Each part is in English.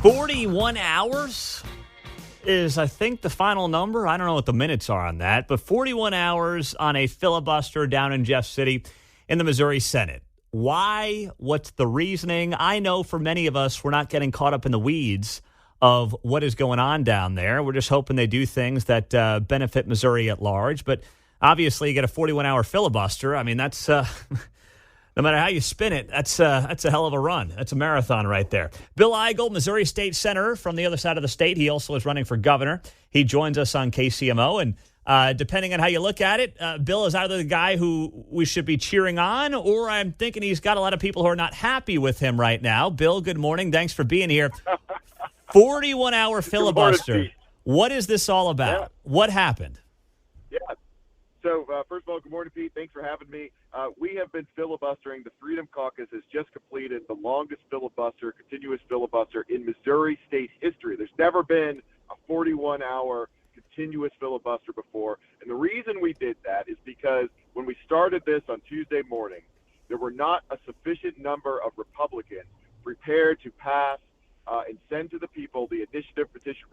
41 hours is, I think, the final number. I don't know what the minutes are on that, but 41 hours on a filibuster down in Jeff City in the Missouri Senate. Why? What's the reasoning? I know for many of us, we're not getting caught up in the weeds of what is going on down there. We're just hoping they do things that benefit Missouri at large. But obviously, you get a 41-hour filibuster. I mean, that's no matter how you spin it, that's a hell of a run. That's a marathon right there. Bill Eigel, Missouri State Senator from the other side of the state. He also is running for governor. He joins us on KCMO. And depending on how you look at it, Bill is either the guy who we should be cheering on, or I'm thinking he's got a lot of people who are not happy with him right now. Bill, good morning. Thanks for being here. 41-hour filibuster. What is this all about? Yeah. What happened? Yeah. So, first of all, good morning, Pete. Thanks for having me. We have been filibustering. The Freedom Caucus has just completed the longest continuous filibuster in Missouri state history. There's never been a 41-hour continuous filibuster before. And the reason we did that is because when we started this on Tuesday morning, there were not a sufficient number of Republicans prepared to pass and send to the people the initiative petition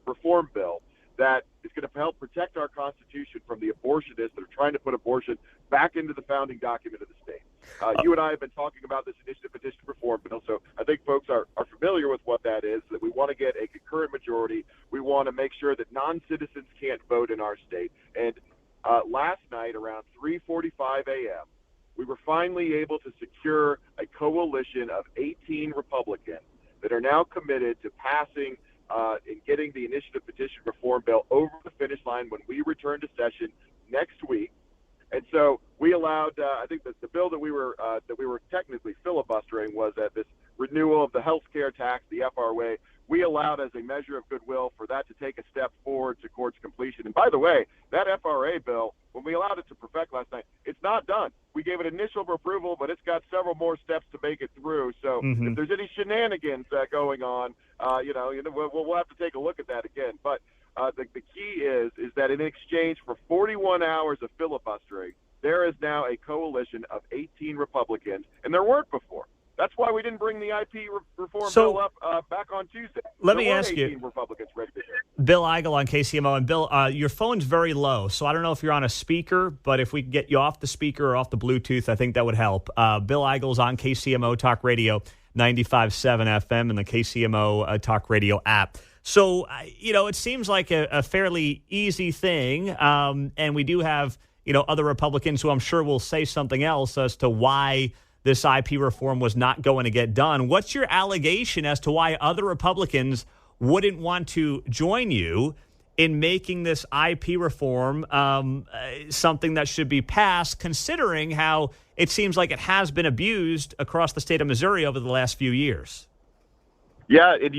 reform bill that is going to help protect our Constitution from the abortionists that are trying to put abortion back into the founding document of the state. You and I have been talking about this initiative petition reform bill, so I think folks are familiar with what that is, that we want to get a concurrent majority. We want to make sure that non-citizens can't vote in our state. And last night, around 3:45 a.m., we were finally able to secure a coalition of 18 Republicans that are now committed to passing and getting the initiative petition reform bill over the finish line when we return to session next week. And so we allowed, I think the bill that we were technically filibustering was this renewal of the health care tax, the FRA. We allowed, as a measure of goodwill, for that to take a step forward to court's completion. And by the way, that FRA bill, when we allowed it to perfect last night, it's not done. We gave it initial approval, but it's got several more steps to make it through. So if there's any shenanigans going on, we'll have to take a look at that again. But the key is that in exchange for 41 hours of filibustering, there is now a coalition of 18 Republicans, and there weren't before. That's why we didn't bring the IP reform bill up back on Tuesday. Let me ask you, Republicans ready to hear. Bill Eigel on KCMO. And Bill, your phone's very low, so I don't know if you're on a speaker, but if we could get you off the speaker or off the Bluetooth, I think that would help. Bill Eigel's on KCMO Talk Radio 95.7 FM and the KCMO Talk Radio app. So, it seems like a fairly easy thing, and we do have, other Republicans who I'm sure will say something else as to why this IP reform was not going to get done. What's your allegation as to why other Republicans wouldn't want to join you in making this IP reform something that should be passed, considering how it seems like it has been abused across the state of Missouri over the last few years? Yeah, and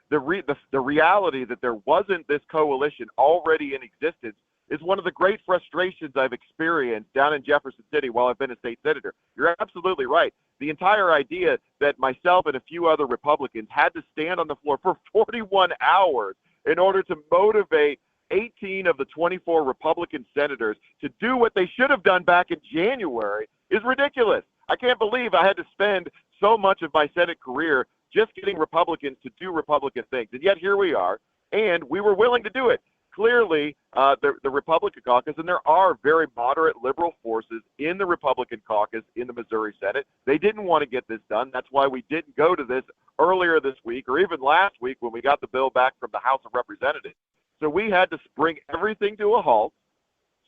the reality that there wasn't this coalition already in existence is one of the great frustrations I've experienced down in Jefferson City while I've been a state senator. You're absolutely right. The entire idea that myself and a few other Republicans had to stand on the floor for 41 hours in order to motivate 18 of the 24 Republican senators to do what they should have done back in January is ridiculous. I can't believe I had to spend so much of my Senate career just getting Republicans to do Republican things. And yet here we are, and we were willing to do it. Clearly, the Republican caucus, and there are very moderate liberal forces in the Republican caucus in the Missouri Senate, they didn't want to get this done. That's why we didn't go to this earlier this week or even last week when we got the bill back from the House of Representatives. So we had to bring everything to a halt,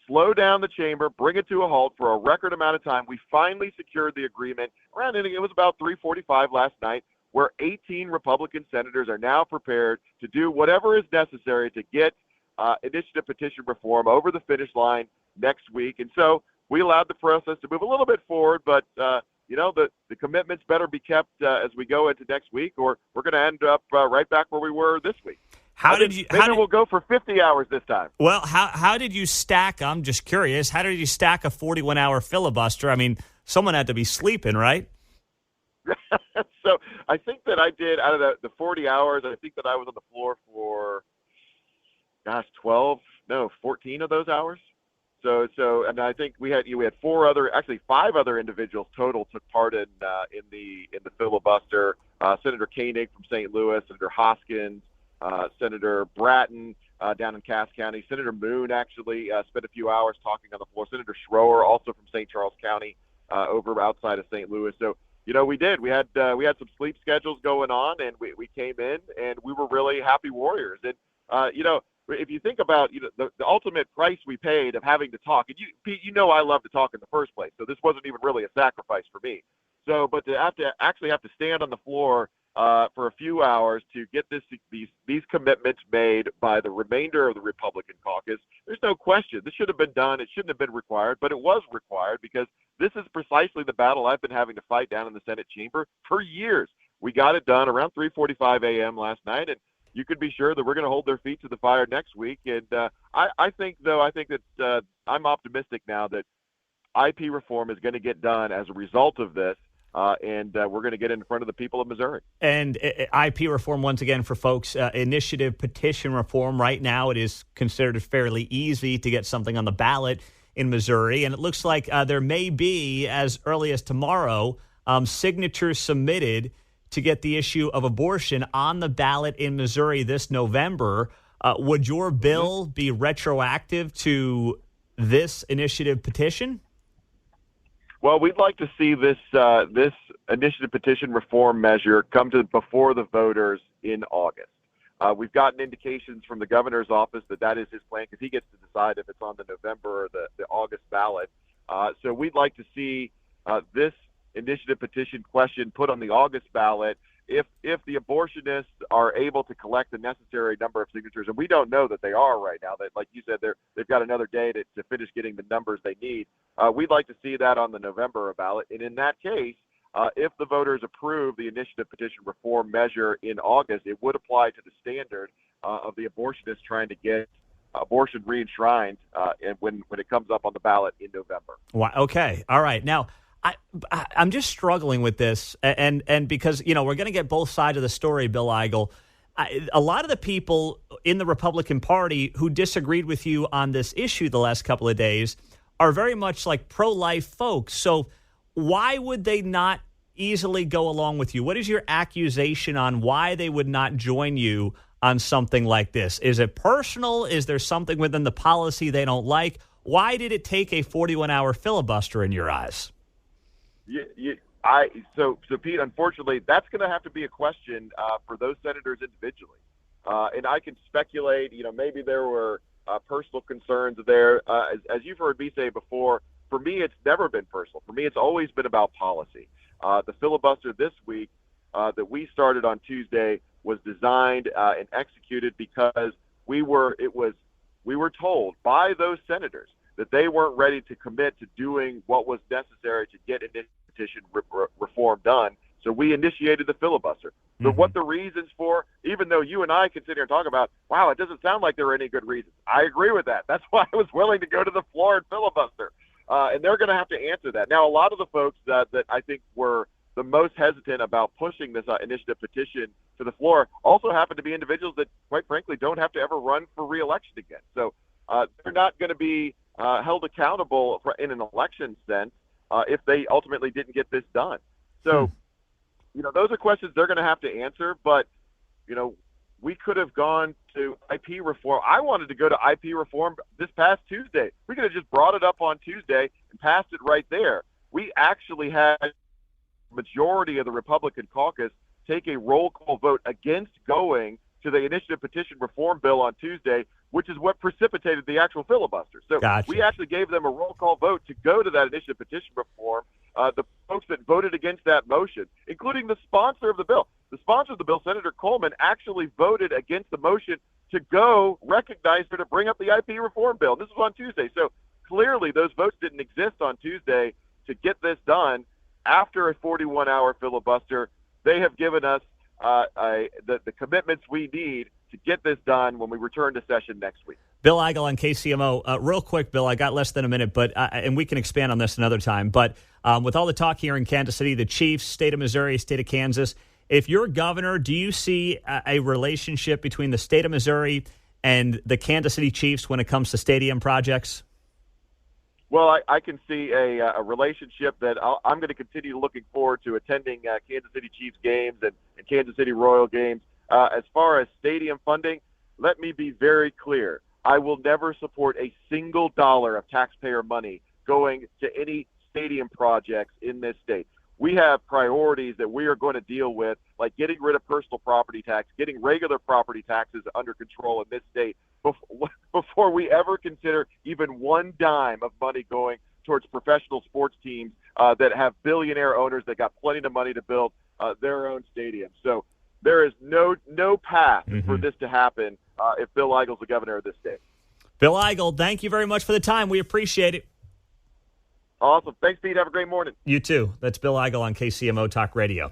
slow down the chamber, bring it to a halt for a record amount of time. We finally secured the agreement around, it was about 3:45 last night, where 18 Republican senators are now prepared to do whatever is necessary to get initiative petition reform over the finish line next week. And so we allowed the process to move a little bit forward, but, the commitments better be kept as we go into next week, or we're going to end up right back where we were this week. Maybe we'll go for 50 hours this time. Well, how did you stack? I'm just curious. How did you stack a 41-hour filibuster? I mean, someone had to be sleeping, right? So I think that I did, out of the 40 hours, I think that I was on the floor for 14 of those hours. And I think we had four other, actually five other individuals total took part in the filibuster. Senator Koenig from St. Louis, Senator Hoskins, Senator Bratton down in Cass County, Senator Moon actually spent a few hours talking on the floor. Senator Schroer, also from St. Charles County, over outside of St. Louis. So we did. We had some sleep schedules going on, and we came in and we were really happy warriors. And if you think about the ultimate price we paid of having to talk, and Pete, I love to talk in the first place, so this wasn't even really a sacrifice for me. So, but to actually have to stand on the floor for a few hours to get these commitments made by the remainder of the Republican caucus, there's no question this should have been done. It shouldn't have been required, but it was required because this is precisely the battle I've been having to fight down in the Senate chamber for years. We got it done around 3:45 a.m. last night, and you could be sure that we're going to hold their feet to the fire next week. And I think that I'm optimistic now that IP reform is going to get done as a result of this. And we're going to get in front of the people of Missouri. And IP reform, once again, for folks, initiative petition reform. Right now, it is considered fairly easy to get something on the ballot in Missouri. And it looks like there may be, as early as tomorrow, signatures submitted to get the issue of abortion on the ballot in Missouri this November. Would your bill be retroactive to this initiative petition? Well, we'd like to see this initiative petition reform measure come to before the voters in August. We've gotten indications from the governor's office that is his plan because he gets to decide if it's on the November or the August ballot. So we'd like to see this initiative petition question put on the August ballot if the abortionists are able to collect the necessary number of signatures, and we don't know that they are right now. That, like you said, they've got another day to finish getting the numbers they need. We'd like to see that on the November ballot, and in that case, if the voters approve the initiative petition reform measure in August, it would apply to the standard of the abortionists trying to get abortion re-enshrined and when it comes up on the ballot in November. Wow. Okay. All right. Now, I'm just struggling with this, and because, we're going to get both sides of the story, Bill Eigel. A lot of the people in the Republican Party who disagreed with you on this issue the last couple of days are very much like pro-life folks. So why would they not easily go along with you? What is your accusation on why they would not join you on something like this? Is it personal? Is there something within the policy they don't like? Why did it take a 41-hour filibuster in your eyes? So Pete, unfortunately, that's going to have to be a question for those senators individually. And I can speculate, maybe there were personal concerns there. As you've heard me say before, for me, it's never been personal. For me, it's always been about policy. The filibuster this week that we started on Tuesday was designed and executed because we were told by those senators that they weren't ready to commit to doing what was necessary to get initiative petition reform done. So we initiated the filibuster. But what the reasons for, even though you and I can sit here and talk about, wow, it doesn't sound like there are any good reasons. I agree with that. That's why I was willing to go to the floor and filibuster. And they're going to have to answer that. Now, a lot of the folks that I think were the most hesitant about pushing this initiative petition to the floor also happen to be individuals that, quite frankly, don't have to ever run for re-election again. So they're not going to be held accountable in an election sense if they ultimately didn't get this done. So, those are questions they're going to have to answer. But, we could have gone to IP reform. I wanted to go to IP reform this past Tuesday. We could have just brought it up on Tuesday and passed it right there. We actually had the majority of the Republican caucus take a roll call vote against going to the initiative petition reform bill on Tuesday, which is what precipitated the actual filibuster. So Gotcha. We actually gave them a roll call vote to go to that initiative petition reform. The folks that voted against that motion, including the sponsor of the bill. The sponsor of the bill, Senator Coleman, actually voted against the motion to go recognize her to bring up the IP reform bill. This was on Tuesday. So clearly those votes didn't exist on Tuesday to get this done after a 41-hour filibuster. They have given us the commitments we need to get this done when we return to session next week. Bill Eigel on KCMO. Real quick, Bill, I got less than a minute, but and we can expand on this another time. But with all the talk here in Kansas City, the Chiefs, state of Missouri, state of Kansas, if you're governor, do you see a relationship between the state of Missouri and the Kansas City Chiefs when it comes to stadium projects? Well, I can see a relationship that I'm going to continue looking forward to attending Kansas City Chiefs games and Kansas City Royal games. As far as stadium funding, let me be very clear. I will never support a single dollar of taxpayer money going to any stadium projects in this state. We have priorities that we are going to deal with, like getting rid of personal property tax, getting regular property taxes under control in this state before we ever consider even one dime of money going towards professional sports teams that have billionaire owners that got plenty of money to build their own stadiums. So there is no path for this to happen if Bill Eigel's the governor of this state. Bill Eigel, thank you very much for the time. We appreciate it. Awesome. Thanks, Pete. Have a great morning. You too. That's Bill Eigel on KCMO Talk Radio.